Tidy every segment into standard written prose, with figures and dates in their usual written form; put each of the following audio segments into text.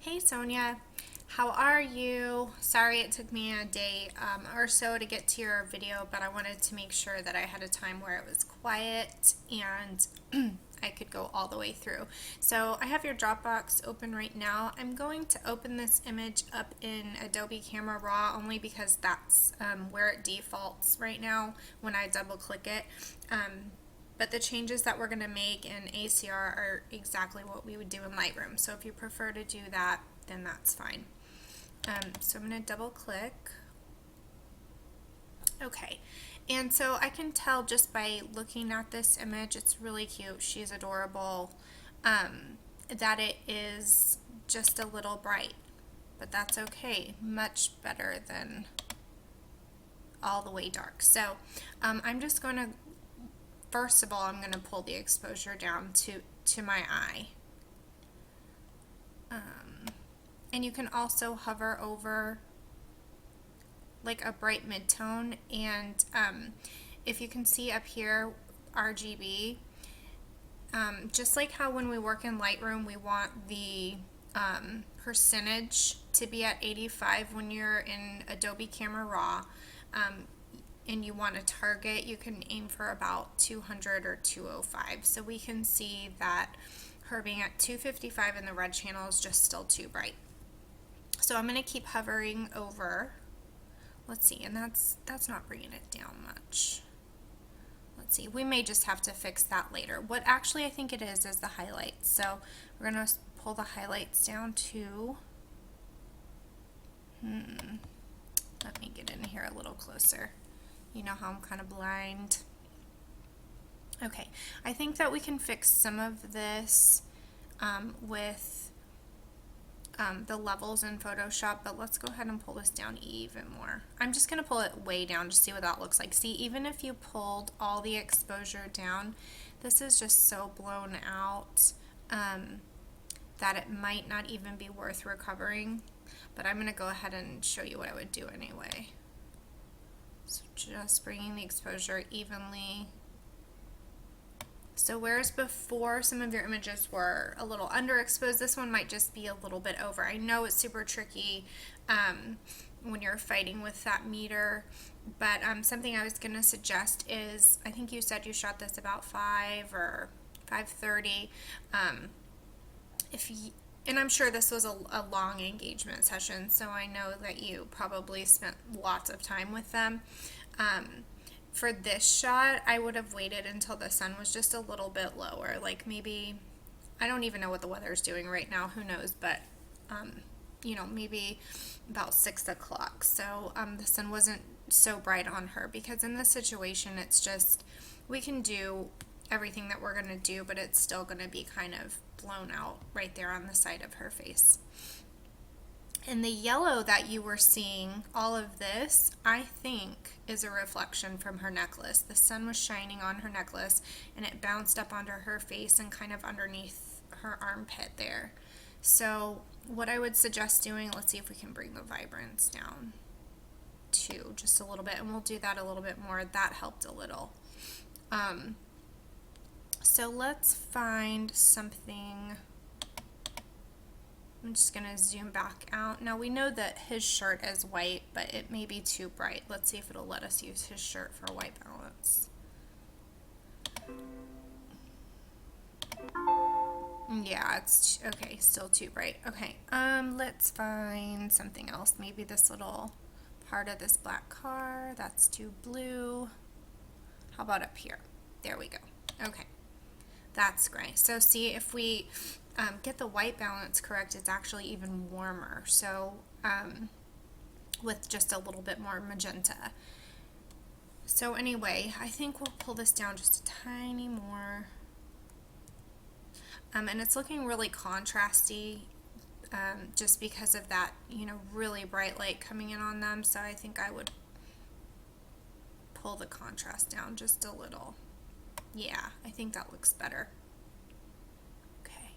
Hey Sonja, how are you? Sorry it took me a day or so to get to your video, but I wanted to make sure that I had a time where it was quiet and I could go all the way through. So I have your Dropbox open right now. I'm going to open this image up in Adobe Camera Raw only because that's where it defaults right now when I double click it. But the changes that we're going to make in ACR are exactly what we would do in Lightroom. So if you prefer to do that, then that's fine. So I'm going to double click. Okay, and so I can tell just by looking at this image, it's really cute, she's adorable, that it is just a little bright. But that's okay, much better than all the way dark. So I'm just going to first of all, I'm going to pull the exposure down to my eye. And you can also hover over like a bright mid-tone, and if you can see up here, RGB, just like how when we work in Lightroom, we want the percentage to be at 85 when you're in Adobe Camera Raw, and you want to target, you can aim for about 200 or 205. So we can see that her being at 255 in the red channel is just still too bright. So I'm going to keep hovering over. Let's see, and that's not bringing it down much. Let's see, we may just have to fix that later. What actually I think it is the highlights. So we're going to pull the highlights down to, let me get in here a little closer. You know how I'm kind of blind. Okay, I think that we can fix some of this with the levels in Photoshop, but let's go ahead and pull this down even more. I'm just going to pull it way down to see what that looks like. See, even if you pulled all the exposure down, this is just so blown out that it might not even be worth recovering, but I'm going to go ahead and show you what I would do anyway. So just bringing the exposure evenly. So whereas before some of your images were a little underexposed, this one might just be a little bit over. I know it's super tricky when you're fighting with that meter, but something I was going to suggest is, I think you said you shot this about 5 or 5:30. And I'm sure this was a long engagement session, so I know that you probably spent lots of time with them. For this shot, I would have waited until the sun was just a little bit lower, like maybe, I don't even know what the weather is doing right now, who knows, but you know, maybe about 6 o'clock, so the sun wasn't so bright on her, because in this situation, it's just, we can do everything that we're going to do, but it's still going to be kind of blown out right there on the side of her face. And the yellow that you were seeing, all of this, I think is a reflection from her necklace. The sun was shining on her necklace and it bounced up onto her face and kind of underneath her armpit there. So what I would suggest doing, let's see if we can bring the vibrance down to just a little bit, and we'll do that a little bit more. That helped a little. So let's find something. I'm just going to zoom back out. Now we know that his shirt is white, but it may be too bright. Let's see if it'll let us use his shirt for white balance. Yeah, it's okay, still too bright. Okay, let's find something else. Maybe this little part of this black car, that's too blue. How about up here? There we go. Okay. That's great. So see, if we get the white balance correct, it's actually even warmer. So with just a little bit more magenta. So anyway, I think we'll pull this down just a tiny more. And it's looking really contrasty just because of that, you know, really bright light coming in on them. So I think I would pull the contrast down just a little. Yeah, I think that looks better. Okay.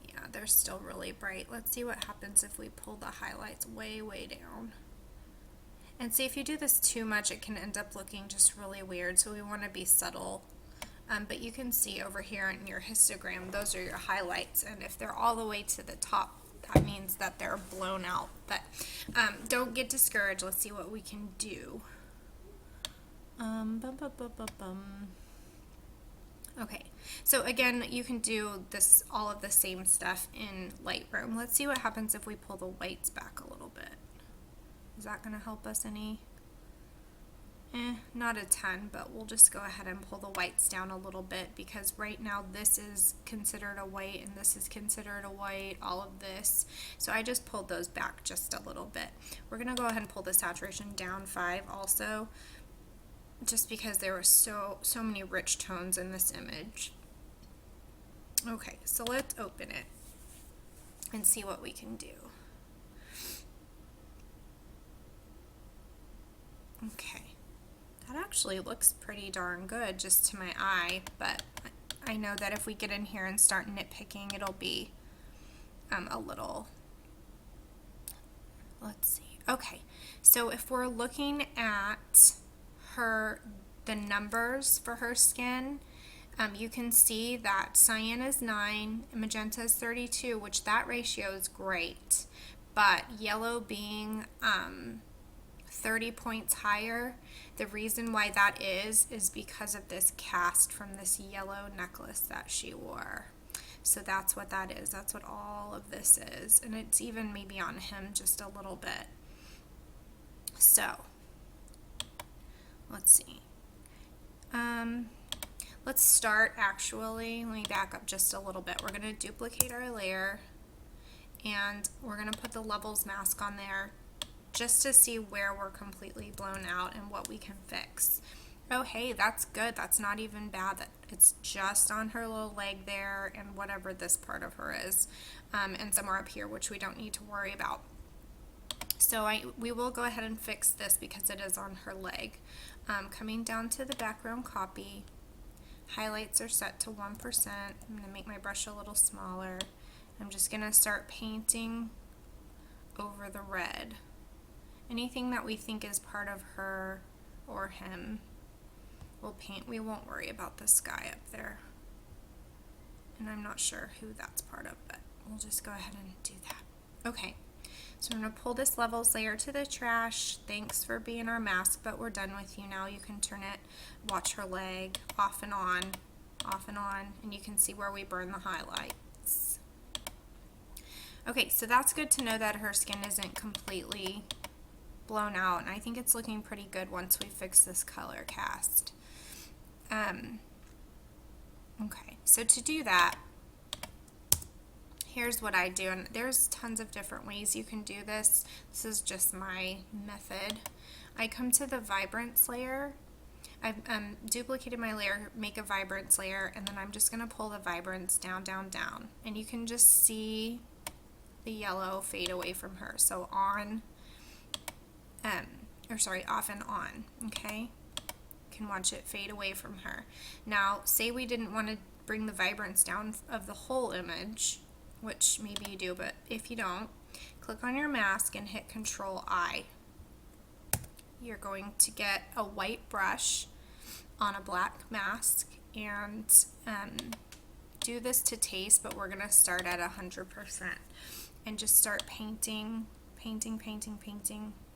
Yeah, they're still really bright. Let's see what happens if we pull the highlights way, way down. And see, if you do this too much, it can end up looking just really weird. So we want to be subtle. But you can see over here in your histogram, those are your highlights. And if they're all the way to the top, that means that they're blown out. But don't get discouraged. Let's see what we can do. Okay, so again, you can do this, all of the same stuff in Lightroom. Let's see what happens if we pull the whites back a little bit. Is that going to help us any? Not a ton, but we'll just go ahead and pull the whites down a little bit, because right now this is considered a white and this is considered a white, all of this. So I just pulled those back just a little bit. We're going to go ahead and pull the saturation down 5 also, just because there were so many rich tones in this image. Okay, so let's open it and see what we can do. Okay, that actually looks pretty darn good just to my eye, but I know that if we get in here and start nitpicking, it'll be a little, let's see. Okay, so if we're looking at the numbers for her skin, you can see that cyan is 9, magenta is 32, which that ratio is great, but yellow being 30 points higher, the reason why that is because of this cast from this yellow necklace that she wore. So that's what that is. That's what all of this is, and it's even maybe on him just a little bit. So let's see. Let's start actually, let me back up just a little bit. We're going to duplicate our layer and we're going to put the levels mask on there just to see where we're completely blown out and what we can fix. Oh hey, that's good. That's not even bad. That it's just on her little leg there and whatever this part of her is, and somewhere up here, which we don't need to worry about. So we will go ahead and fix this because it is on her leg. Coming down to the background copy, highlights are set to 1%. I'm going to make my brush a little smaller. I'm just going to start painting over the red. Anything that we think is part of her or him, we'll paint. We won't worry about the sky up there. And I'm not sure who that's part of, but we'll just go ahead and do that. Okay. So I'm going to pull this levels layer to the trash. Thanks for being our mask, but we're done with you now. You can turn it, watch her leg, off and on, and you can see where we burn the highlights. Okay, so that's good to know that her skin isn't completely blown out, and I think it's looking pretty good once we fix this color cast. Okay, so to do that, here's what I do, and there's tons of different ways you can do this. This is just my method. I come to the vibrance layer. I've duplicated my layer, make a vibrance layer, and then I'm just going to pull the vibrance down, down, down. And you can just see the yellow fade away from her. So on, off and on, okay? You can watch it fade away from her. Now, say we didn't want to bring the vibrance down of the whole image, which maybe you do, but if you don't, click on your mask and hit Control-I. You're going to get a white brush on a black mask and do this to taste, but we're going to start at 100% and just start painting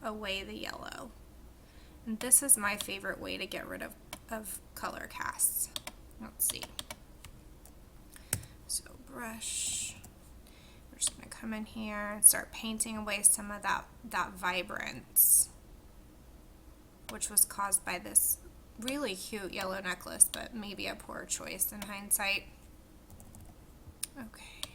away the yellow. And this is my favorite way to get rid of color casts. Let's see. So brush. We're just going to come in here and start painting away some of that vibrance, which was caused by this really cute yellow necklace, but maybe a poor choice in hindsight. Okay,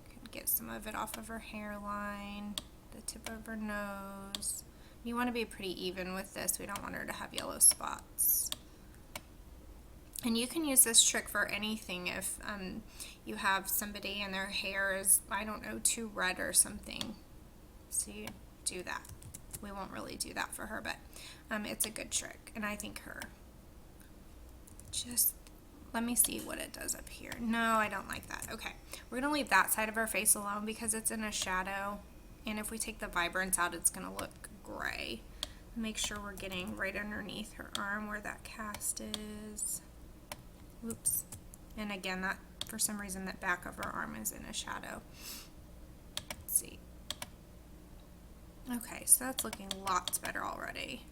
can get some of it off of her hairline, the tip of her nose. You want to be pretty even with this. We don't want her to have yellow spots. And you can use this trick for anything if you have somebody and their hair is, I don't know, too red or something. So you do that. We won't really do that for her, but it's a good trick. And I think just let me see what it does up here. No, I don't like that. Okay, we're going to leave that side of her face alone because it's in a shadow. And if we take the vibrance out, it's going to look gray. Make sure we're getting right underneath her arm where that cast is. Oops. And again, that for some reason that back of her arm is in a shadow. Let's see. Okay, so that's looking lots better already.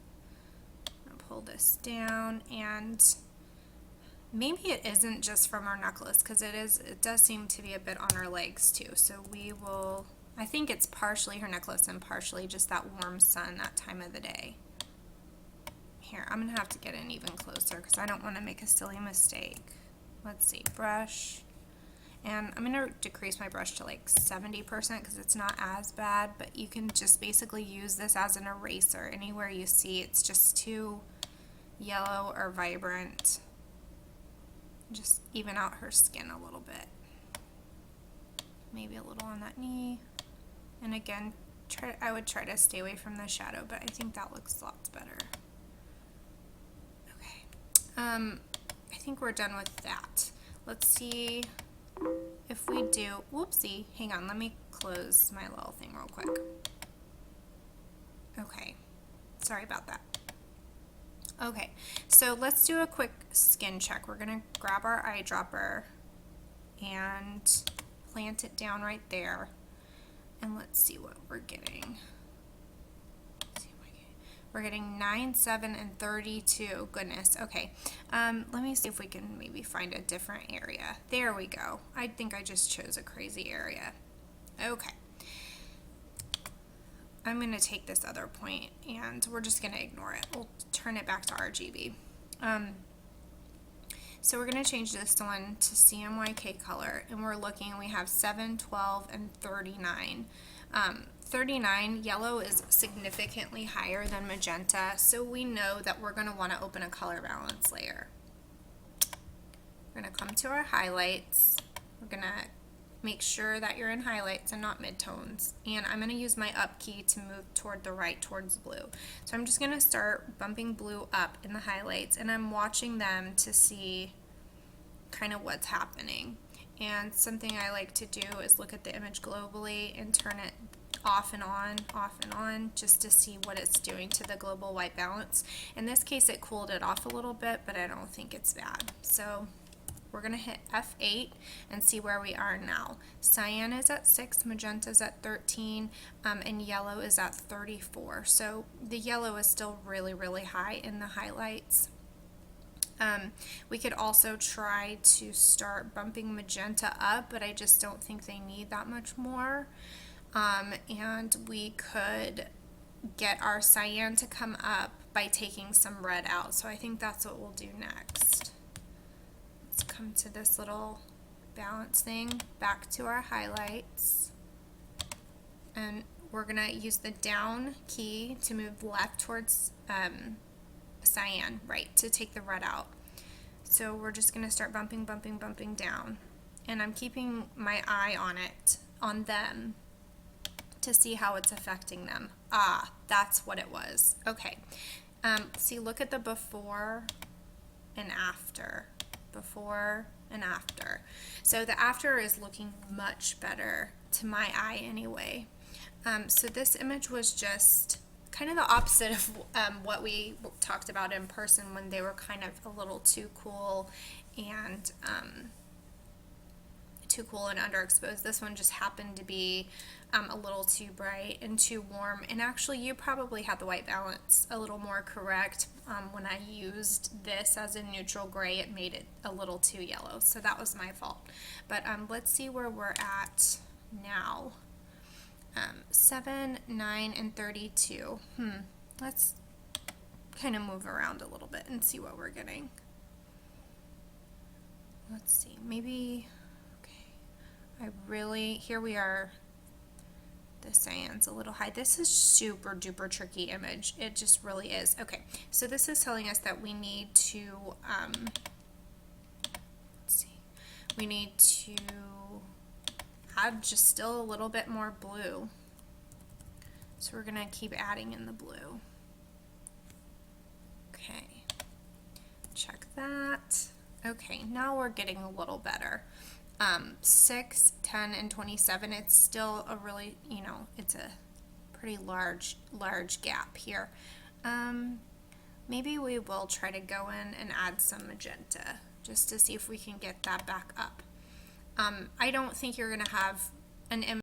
I'm gonna pull this down, and maybe it isn't just from our necklace, because it does seem to be a bit on her legs too. So I think it's partially her necklace and partially just that warm sun that time of the day. Here, I'm gonna have to get in even closer because I don't want to make a silly mistake. Let's see, brush. And I'm going to decrease my brush to like 70% because it's not as bad, but you can just basically use this as an eraser. Anywhere you see it's just too yellow or vibrant, just even out her skin a little bit. Maybe a little on that knee. And again, I would try to stay away from the shadow, but I think that looks lots better. Okay. I think we're done with that. Let's see if we do, whoopsie, hang on, let me close my little thing real quick. Okay, sorry about that. Okay, so let's do a quick skin check. We're gonna grab our eyedropper and plant it down right there. And let's see what we're getting. We're getting 9, 7, and 32. Goodness. Okay. Let me see if we can maybe find a different area. There we go. I think I just chose a crazy area. Okay. I'm going to take this other point and we're just going to ignore it. We'll turn it back to RGB. So we're going to change this one to CMYK color, and we're looking, we have 7, 12, and 39. 39, yellow is significantly higher than magenta, so we know that we're going to want to open a color balance layer. We're going to come to our highlights. We're going to make sure that you're in highlights and not midtones, and I'm going to use my up key to move toward the right towards blue. So I'm just going to start bumping blue up in the highlights, and I'm watching them to see kind of what's happening. And something I like to do is look at the image globally and turn it off and on, just to see what it's doing to the global white balance. In this case, it cooled it off a little bit, but I don't think it's bad. So we're going to hit F8 and see where we are now. Cyan is at 6, magenta is at 13, and yellow is at 34. So the yellow is still really, really high in the highlights. We could also try to start bumping magenta up, but I just don't think they need that much more. And we could get our cyan to come up by taking some red out. So I think that's what we'll do next. Let's come to this little balance thing, back to our highlights, and we're gonna use the down key to move left towards cyan, right, to take the red out. So we're just gonna start bumping down, and I'm keeping my eye on it, on them, to see how it's affecting them. Ah, that's what it was. Okay. See, look at the before and after. Before and after. So the after is looking much better to my eye anyway. So this image was just kind of the opposite of what we talked about in person, when they were kind of a little too cool and underexposed. This one just happened to be a little too bright and too warm, and actually you probably had the white balance a little more correct. When I used this as a neutral gray, it made it a little too yellow, so that was my fault. But let's see where we're at now. 7, 9, and 32. Let's kind of move around a little bit and see what we're getting. Let's see, maybe, okay, here we are. The cyan's a little high. This is super duper tricky image. It just really is. Okay, so this is telling us that we need to, let's see, we need to add just still a little bit more blue. So we're gonna keep adding in the blue. Okay, check that. Okay, now we're getting a little better. 6, 10, and 27, it's still a really, it's a pretty large gap here. Maybe we will try to go in and add some magenta just to see if we can get that back up. I don't think you're going to have an image